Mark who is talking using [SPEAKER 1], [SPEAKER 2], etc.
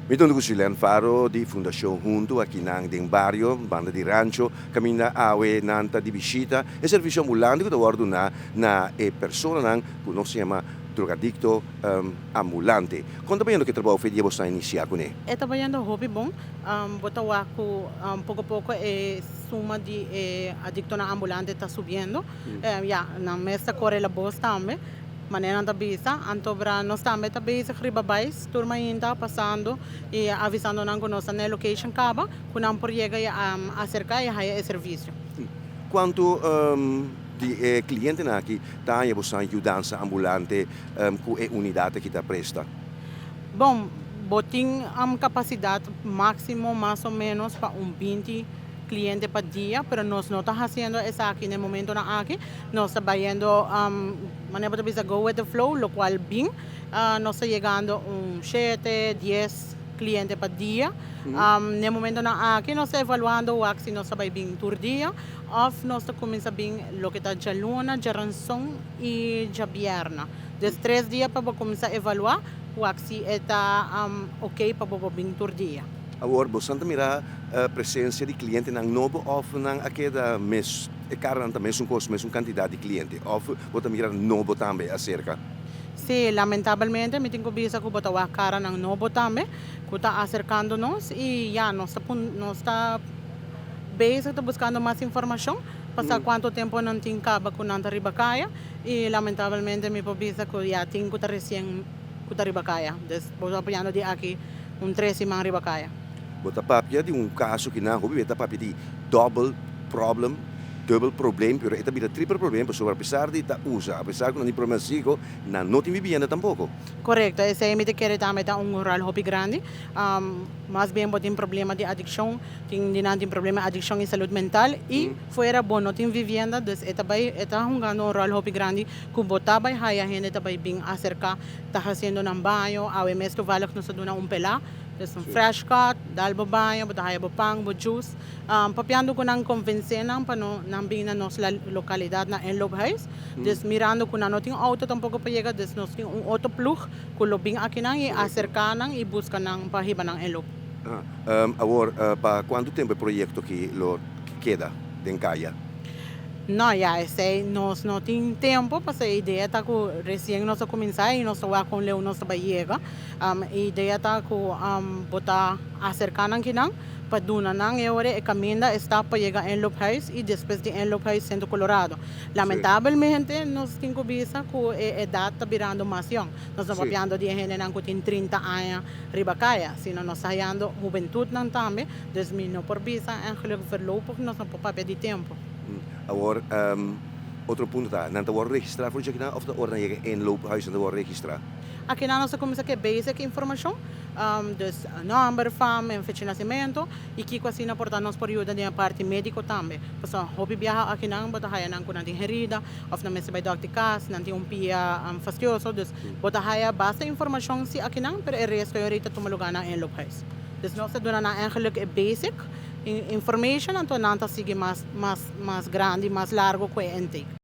[SPEAKER 1] Mitong Gusilan Faro di Fundación Junto aqui nang ding barrio, banda di rancho, camina awe nanta di visita e servizio ambulante que guardo na e persona nang kuno se chama drogadicto ambulante. Conta bem que trabalho feito você iniciar com ele.
[SPEAKER 2] Trabalhando hobby bom, botawa ko pouco a pouco suma de adicto na ambulante está subindo. Na mesa corre la boss também. Maneira da bisa, antobra nós também tá bisa ribabais, turma ainda passando e avisando nang nossa na location kaba, kunang porjega acerca e haya serviço.
[SPEAKER 1] Quanto di cliente na aqui tá e você ajudança ambulante com e unidade que tá presta.
[SPEAKER 2] Bom, boting capacidade máximo mais ou menos para 20 cliente para dia, pero nós não está fazendo isso aqui no momento na aqui, nós está vendo maneira de go with the flow, lo qual bem, nós está chegando 7, 10 cliente para dia. No momento na aqui nós está evaluando o que nós vai bem por dia, ou nós está começando bem lo que está já luna, já ranção e já vierna. Des 3 dias para começar a evaluar o que está ok para bem por dia.
[SPEAKER 1] Agora, você mira a presença de cliente nang novo of nang aquela mes e cara também são coisas mesmo quantidade de cliente of você mira novo também acerca.
[SPEAKER 2] Sí, lamentavelmente me tengo visa que botawa cara ng novo também, que está acercando-nos e já nós está basic está buscando mais informação, passar quanto tempo não tem caba com nanta ribacaya e lamentavelmente me visa que já tem que estar recém que está ribacaya, depois apoiando de aqui 13 mang ribacaya.
[SPEAKER 1] Bota papia di un caso che na hobby beta papia di double problem, double problem, pero esta vida triple problem, pues sobre a pesar de ita usa, a pesar que non di problema psico, na non ti vivienda tampoco.
[SPEAKER 2] Correcto, esse aí me te quer também tá rural hobby grande, mas bem botin problema de adicção, tem problema de adicção e saúde mental e fora bom não tem vivienda, dus eta hungando rural hobby grande, que botar vai haya gente também bem acerca, tá fazendo nang banho, awe mesto valak no sa duna pela. There's some fresh cut, dalbo banho, botahaya bopang, bo juice. Papiando ko nang convencer nang pano nang bing na nos lokalidad na Enlope Heights. Des mirando ko na noting auto tampoco pa llega, des nos ting un auto plug, ko lobing akin nang i-acerca nang i-busca nang pahiba ng Enlope.
[SPEAKER 1] Agora, para quanto tempo o projeto que lo queda den kaya?
[SPEAKER 2] No, ya ese nos no tem tempo para a ideia tá com recém nós começar e nós vai com leu nós vai chega. Ideia tá com botar acercar nang kinang paduna nang e ore e caminda está para chegar em Enlope Heights e depois de Enlope Heights Centro Colorado. Lamentavelmente nós temos visa com edad tá virando mais young. Nós não papiando de gente nang tem 30 anos ribacaya, sino nós saindo juventude nang também, desmino por visa en gelukkig verloop nós não papia de tempo.
[SPEAKER 1] Agora, outro ponto tá, não tá o registrar voor je gedaan of de orde je inloophuis en de orde registrar.
[SPEAKER 2] Aqui na nossa comissão que é basic informação, dus number, fam, fecha de nascimento e que assim na porta nós por ajuda da parte médico também. Porque hobby viaja aqui não, bota haya nang kunang herida, of na mesa by doctor cas, nanti pia fastidioso, dus bota haya basta informação si aqui não, pero el resto ahorita tumalugan na Enlope Heights. Dus nós doon na eigenlijk basic information, então não tá sige mais grande, mais largo que intake.